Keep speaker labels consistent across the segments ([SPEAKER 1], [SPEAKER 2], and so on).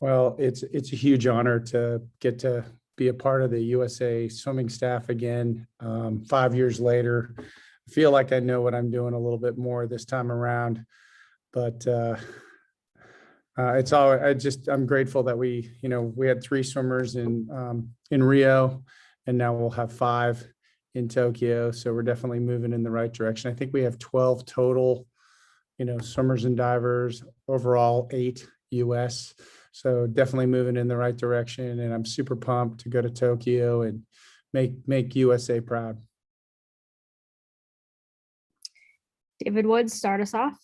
[SPEAKER 1] Well, it's a huge honor to get to be a part of the USA swimming staff again. 5 years later, I feel like I know what I'm doing a little bit more this time around, but it's all, I'm grateful that we had three swimmers in Rio, and now we'll have five in Tokyo. So we're definitely moving in the right direction. I think we have 12 total, swimmers and divers, overall 8 US. So definitely moving in the right direction. And I'm super pumped to go to Tokyo and make USA proud.
[SPEAKER 2] David Woods, start us off.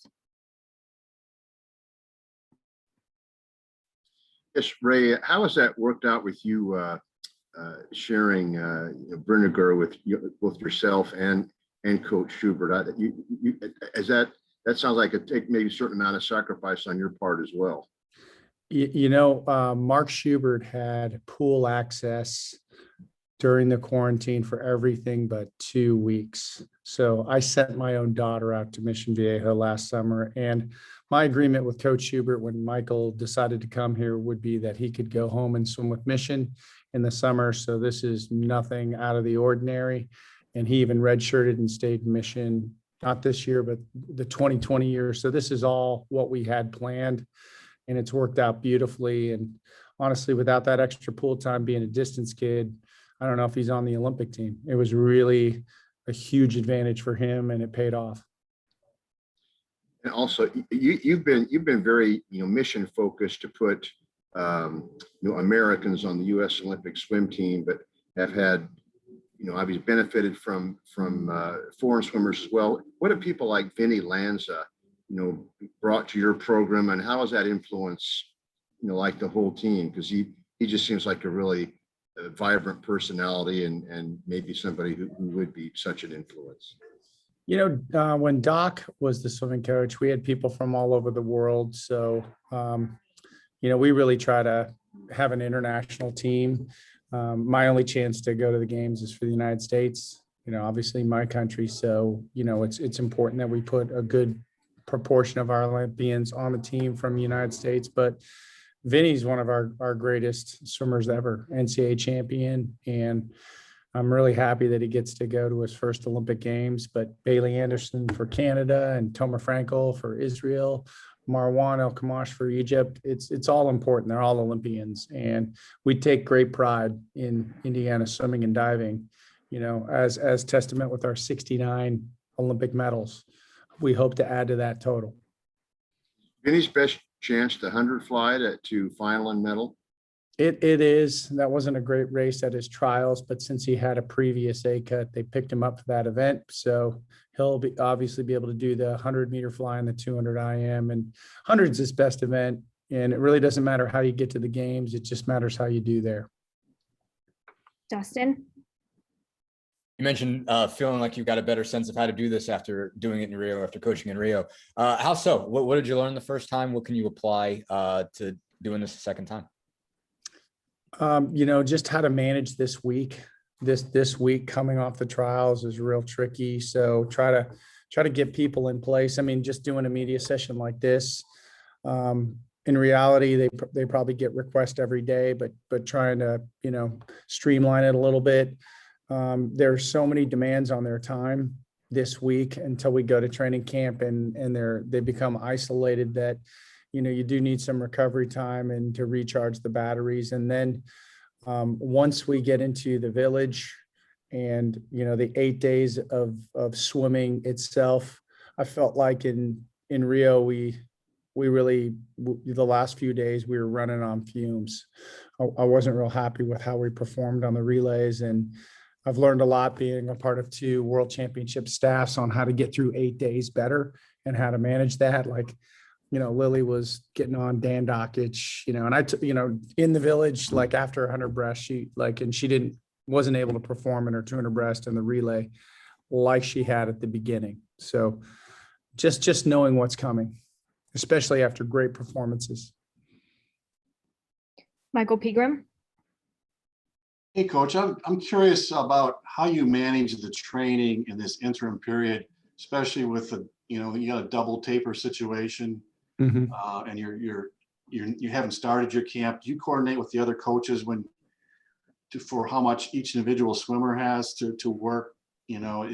[SPEAKER 3] Yes, Ray, how has that worked out with you sharing Brinegar with both yourself and Coach Schubert? That sounds like it take maybe a certain amount of sacrifice on your part as well.
[SPEAKER 1] Mark Schubert had pool access during the quarantine for everything but 2 weeks. So I sent my own daughter out to Mission Viejo last summer, and my agreement with Coach Schubert when Michael decided to come here would be that he could go home and swim with Mission in the summer. So this is nothing out of the ordinary. And he even redshirted and stayed in Mission, not this year, but the 2020 year. So this is all what we had planned, and it's worked out beautifully. And honestly, without that extra pool time, being a distance kid, I don't know if he's on the Olympic team. It was really a huge advantage for him, and it paid off.
[SPEAKER 3] And also, you've been very mission focused to put Americans on the U.S. Olympic swim team, but have had obviously benefited from foreign swimmers as well. What have people like Vinny Lanza brought to your program, and how has that influenced like the whole team? Because he just seems like a really vibrant personality and maybe somebody who would be such an influence.
[SPEAKER 1] When Doc was the swimming coach, we had people from all over the world. So, we really try to have an international team. My only chance to go to the games is for the United States, obviously my country. So, it's important that we put a good proportion of our Olympians on the team from the United States. But Vinny's one of our greatest swimmers ever, NCAA champion. And I'm really happy that he gets to go to his first Olympic Games. But Bailey Anderson for Canada and Tomer Frankel for Israel, Marwan El Kamash for Egypt. It's all important. They're all Olympians. And we take great pride in Indiana swimming and diving, as testament with our 69 Olympic medals. We hope to add to that total.
[SPEAKER 3] Vinny's best chance to 100 fly to final and medal?
[SPEAKER 1] It is. That wasn't a great race at his trials, but since he had a previous A cut, they picked him up for that event. So he'll obviously be able to do the 100-meter fly and the 200 IM, and 100 is his best event. And it really doesn't matter how you get to the games. It just matters how you do there.
[SPEAKER 2] Dustin?
[SPEAKER 4] You mentioned feeling like you got a better sense of how to do this after doing it in Rio, after coaching in Rio. How so? What did you learn the first time? What can you apply to doing this a second time?
[SPEAKER 1] Just how to manage this week. This week coming off the trials is real tricky. So try to get people in place. I mean, just doing a media session like this. In reality, they probably get requests every day, but trying to streamline it a little bit. There's so many demands on their time this week until we go to training camp, and they become isolated that you do need some recovery time and to recharge the batteries. And then once we get into the village and the 8 days of swimming itself, I felt like in Rio we really, the last few days we were running on fumes. I wasn't real happy with how we performed on the relays, and I've learned a lot being a part of 2 world championship staffs on how to get through 8 days better and how to manage that. Like, Lily was getting on Dan Dockich, and in the village, like after 100 breast, she wasn't able to perform in her 200 breast and the relay like she had at the beginning. So just knowing what's coming, especially after great performances.
[SPEAKER 2] Michael Pegram?
[SPEAKER 5] Hey, Coach, I'm curious about how you manage the training in this interim period, especially with you got a double taper situation.
[SPEAKER 1] Mm-hmm.
[SPEAKER 5] And you're you haven't started your camp. Do you coordinate with the other coaches for how much each individual swimmer has to work? You know,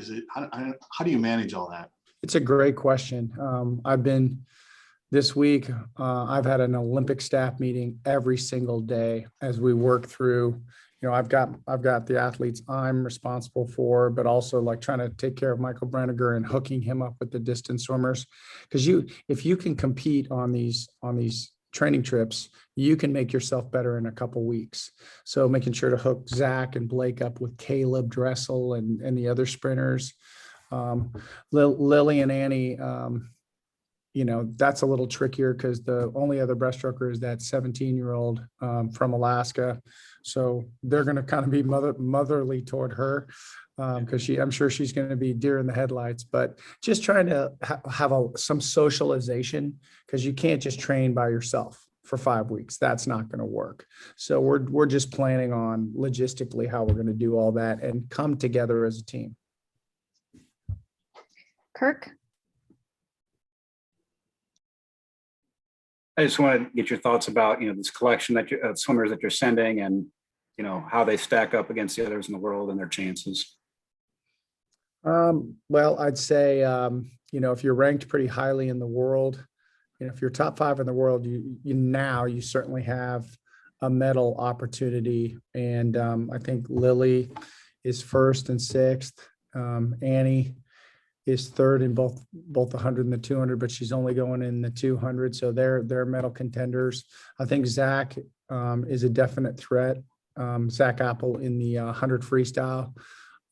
[SPEAKER 5] how do you manage all that?
[SPEAKER 1] It's a great question. This week, I've had an Olympic staff meeting every single day as we work through, I've got the athletes I'm responsible for, but also like trying to take care of Michael Brenniger and hooking him up with the distance swimmers. Because if you can compete on these training trips, you can make yourself better in a couple weeks. So making sure to hook Zach and Blake up with Caleb Dressel and the other sprinters. Lily and Annie, that's a little trickier because the only other breaststroker is that 17-year-old from Alaska. So they're going to kind of be motherly toward her because I'm sure she's going to be deer in the headlights, but just trying to have some socialization, because you can't just train by yourself for 5 weeks. That's not going to work. So we're just planning on logistically how we're going to do all that and come together as a team.
[SPEAKER 2] Kirk?
[SPEAKER 6] I just want to get your thoughts about, this collection that swimmers that you're sending, and, how they stack up against the others in the world and their chances.
[SPEAKER 1] Well, I'd say, if you're ranked pretty highly in the world, if you're top 5 in the world, you certainly have a medal opportunity. And I think Lily is 1st and 6th. Annie is 3rd in both the 100 and the 200, but she's only going in the 200. So they're medal contenders. I think Zach is a definite threat. Zach Apple in the 100 freestyle.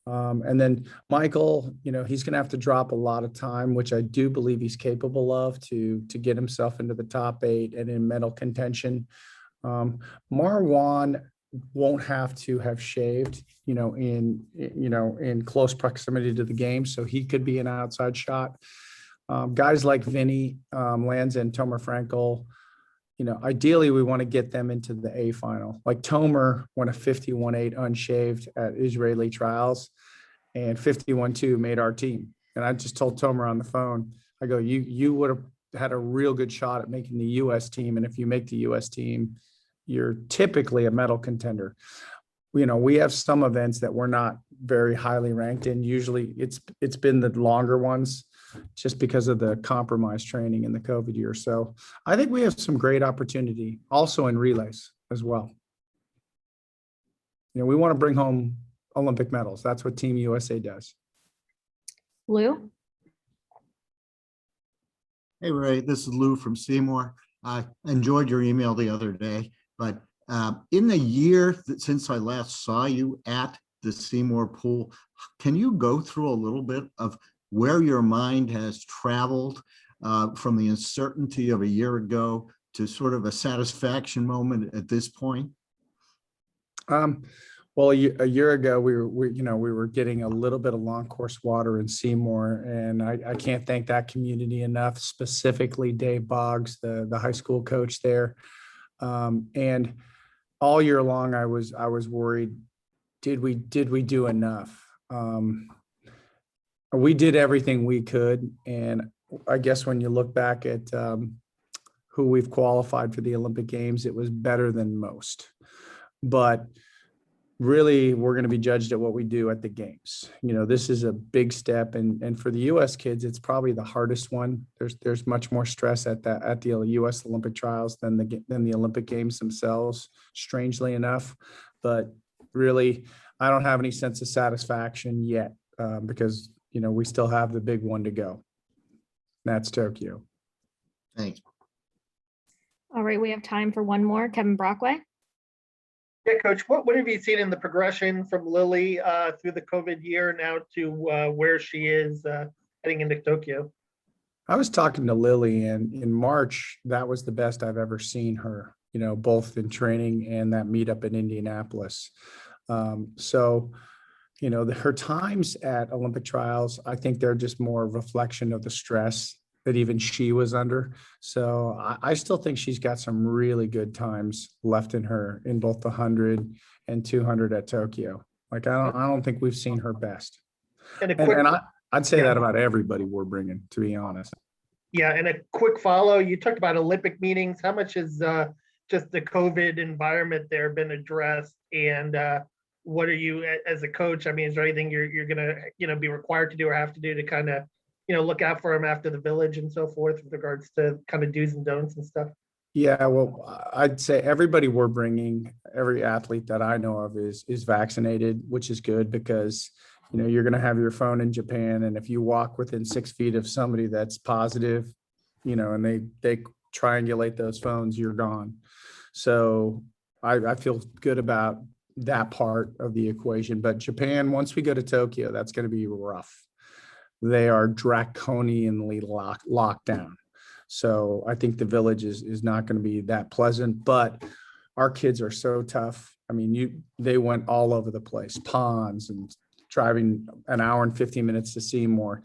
[SPEAKER 1] And then Michael, he's going to have to drop a lot of time, which I do believe he's capable of to get himself into the top 8 and in medal contention. Marwan won't have to have shaved, in close proximity to the game. So he could be an outside shot. Guys like Vinny, Lanza and Tomer Frankel, ideally we want to get them into the A final. Like Tomer won a 51.8 unshaved at Israeli trials, and 51.2 made our team. And I just told Tomer on the phone, I go, you would have had a real good shot at making the US team. And if you make the US team, you're typically a medal contender. We have some events that we're not very highly ranked in. Usually it's been the longer ones just because of the compromised training in the COVID year. So I think we have some great opportunity also in relays as well. We want to bring home Olympic medals. That's what Team USA does.
[SPEAKER 2] Lou?
[SPEAKER 7] Hey, Ray, this is Lou from Seymour. I enjoyed your email the other day, but in the year since I last saw you at the Seymour pool, can you go through a little bit of where your mind has traveled from the uncertainty of a year ago to sort of a satisfaction moment at this point?
[SPEAKER 1] Well, a year ago, we were getting a little bit of long course water in Seymour, and I can't thank that community enough, specifically Dave Boggs, the high school coach there. And all year long, I was worried, did we do enough? We did everything we could. And I guess when you look back at who we've qualified for the Olympic Games, it was better than most. But really, we're going to be judged at what we do at the games. This is a big step. And for the US kids, it's probably the hardest one. There's much more stress at the US Olympic trials than the Olympic Games themselves, strangely enough. But really, I don't have any sense of satisfaction yet because we still have the big one to go. That's Tokyo.
[SPEAKER 7] Thanks.
[SPEAKER 2] All right, we have time for one more. Kevin Brockway?
[SPEAKER 8] Yeah, Coach, what have you seen in the progression from Lily through the COVID year now to where she is heading into Tokyo?
[SPEAKER 1] I was talking to Lily, and in March, that was the best I've ever seen her, both in training and that meetup in Indianapolis. Her times at Olympic trials, I think they're just more a reflection of the stress that even she was under. So I still think she's got some really good times left in her in both the 100 and 200 at Tokyo. Like, I don't think we've seen her best. And I'd say that about everybody we're bringing, to be honest.
[SPEAKER 8] Yeah, and a quick follow, you talked about Olympic meetings. How much is just the COVID environment there been addressed? And what are you, as a coach, I mean, is there anything you're gonna, be required to do or have to do to kind of, look out for them after the village and so forth with regards to kind of do's and don'ts and stuff?
[SPEAKER 1] Yeah, well, I'd say everybody we're bringing, every athlete that I know of is vaccinated, which is good because, you're going to have your phone in Japan. And if you walk within 6 feet of somebody that's positive, and they triangulate those phones, you're gone. So I feel good about that part of the equation. But Japan, once we go to Tokyo, that's going to be rough. They are draconianly locked down. So I think the village is not going to be that pleasant, but our kids are so tough. I mean, they went all over the place, ponds and driving an hour and 15 minutes to Seymour.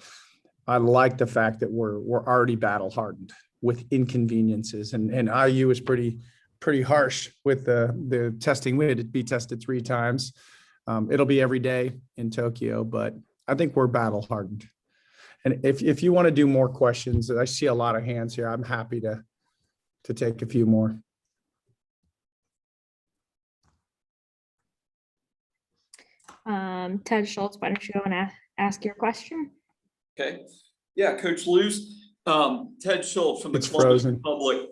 [SPEAKER 1] I like the fact that we're already battle hardened with inconveniences, and IU is pretty harsh with the testing. We had to be tested 3 times. It'll be every day in Tokyo, but I think we're battle hardened. And if you want to do more questions, I see a lot of hands here. I'm happy to take a few more.
[SPEAKER 2] Ted Schultz, why don't you go and ask your question?
[SPEAKER 9] Okay. Yeah, Coach Looze, Ted Schultz from the
[SPEAKER 1] It's
[SPEAKER 9] Columbus
[SPEAKER 1] frozen.
[SPEAKER 9] Republic.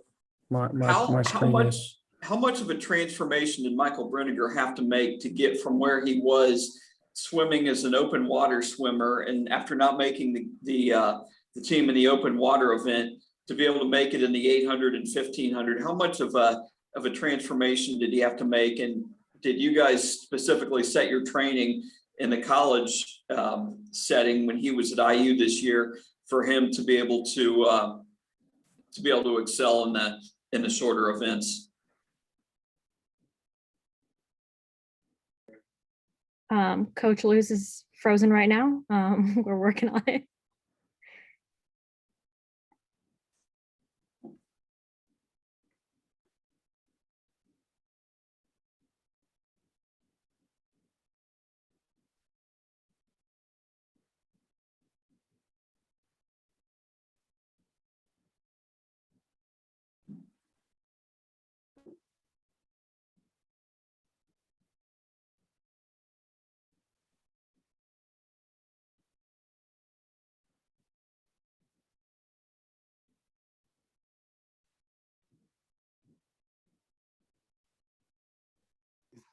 [SPEAKER 1] My screen is.
[SPEAKER 9] How much of a transformation did Michael Brenniger have to make to get from where he was swimming as an open water swimmer, and after not making the team in the open water event, to be able to make it in the 800 and 1500? How much of a transformation did he have to make? And did you guys specifically set your training in the college setting when he was at IU this year for him to be able to excel in the shorter events?
[SPEAKER 2] Coach Luz is frozen right now. We're working on it.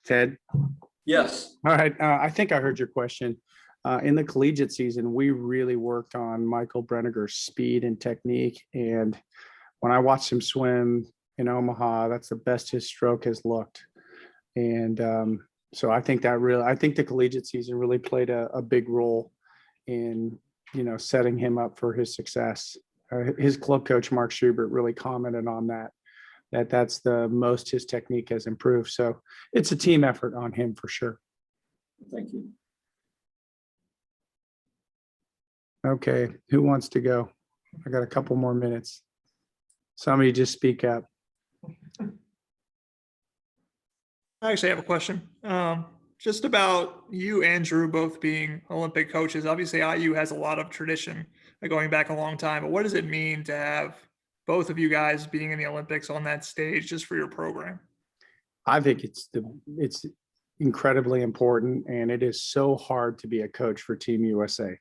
[SPEAKER 1] Ted?
[SPEAKER 9] Yes.
[SPEAKER 1] All right. I think I heard your question. In the collegiate season, we really worked on Michael Brenniger's speed and technique. And when I watched him swim in Omaha, that's the best his stroke has looked. And so I think the collegiate season really played a big role in, setting him up for his success. His club coach, Mark Schubert, really commented on that's the most his technique has improved. So it's a team effort on him for sure.
[SPEAKER 9] Thank you.
[SPEAKER 1] Okay, who wants to go? I got a couple more minutes. Somebody just speak up.
[SPEAKER 10] I actually have a question. Just about you and Drew both being Olympic coaches. Obviously, IU has a lot of tradition going back a long time, but what does it mean to have both of you guys being in the Olympics on that stage just for your program?
[SPEAKER 1] I think it's incredibly important, and it is so hard to be a coach for Team USA.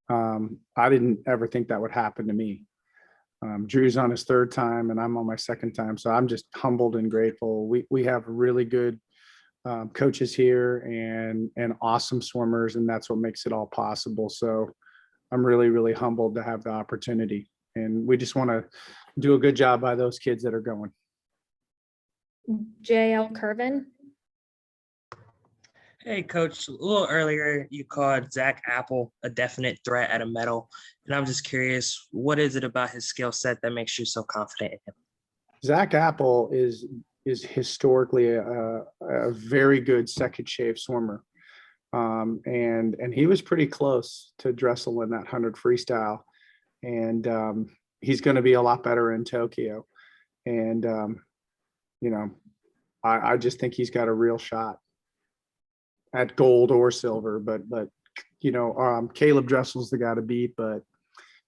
[SPEAKER 1] I didn't ever think that would happen to me. Drew's on his 3rd time and I'm on my 2nd time. So I'm just humbled and grateful. We have really good coaches here and awesome swimmers, and that's what makes it all possible. So I'm really, really humbled to have the opportunity, and we just want to do a good job by those kids that are going.
[SPEAKER 2] JL Curvin.
[SPEAKER 11] Hey, Coach, a little earlier, you called Zach Apple a definite threat at a medal. And I'm just curious, what is it about his skill set that makes you so confident in him?
[SPEAKER 1] Zach Apple is historically a very good second shave swimmer. And he was pretty close to Dressel in that 100 freestyle. And he's going to be a lot better in Tokyo. And, I just think he's got a real shot at gold or silver, but Caleb Dressel's the guy to beat, but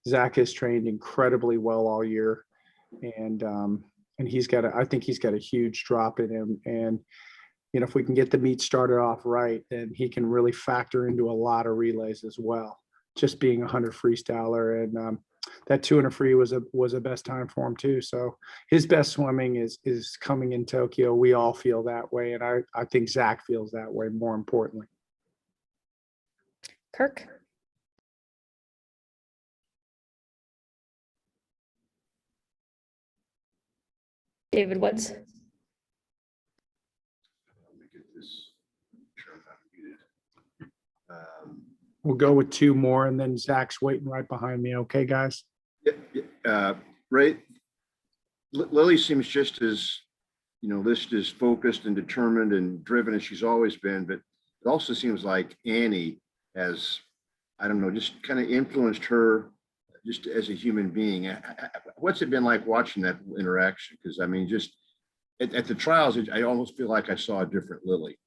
[SPEAKER 1] Zach has trained incredibly well all year, and I think he's got a huge drop in him. And if we can get the meet started off right, then he can really factor into a lot of relays as well. Just being a 100 freestyler, and that 200 free was a best time for him too. So his best swimming is coming in Tokyo. We all feel that way, and I think Zach feels that way more importantly.
[SPEAKER 2] Kirk? David Woods?
[SPEAKER 3] Let me get this. Sure I'm not muted.
[SPEAKER 1] We'll go with two more, and then Zach's waiting right behind me. Okay, guys?
[SPEAKER 3] Ray, Lily seems just as, just as focused and determined and driven as she's always been, but it also seems like Annie has, I don't know, just kind of influenced her just as a human being. What's it been like watching that interaction? Because I mean, just at the trials, I almost feel like I saw a different Lily.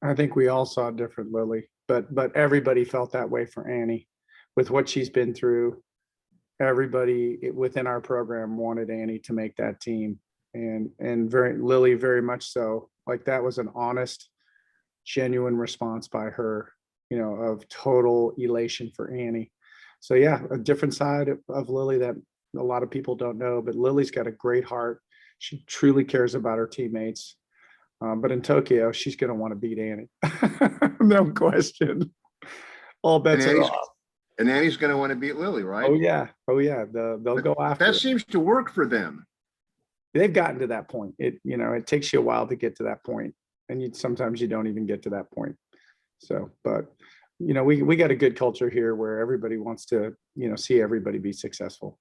[SPEAKER 1] I think we all saw a different Lily, but everybody felt that way for Annie with what she's been through. Everybody within our program wanted Annie to make that team, and Lily very much so. Like, that was an honest, genuine response by her, of total elation for Annie. So yeah, a different side of Lily that a lot of people don't know, but Lily's got a great heart. She truly cares about her teammates. But in Tokyo, she's going to want to beat Annie. No question. All bets are off.
[SPEAKER 3] And Annie's going to want to beat Lily, right?
[SPEAKER 1] Oh yeah. They'll go after
[SPEAKER 3] that.
[SPEAKER 1] it.
[SPEAKER 3] Seems to work for them.
[SPEAKER 1] They've gotten to that point. It takes you a while to get to that point, and sometimes you don't even get to that point. So, but we got a good culture here where everybody wants to see everybody be successful.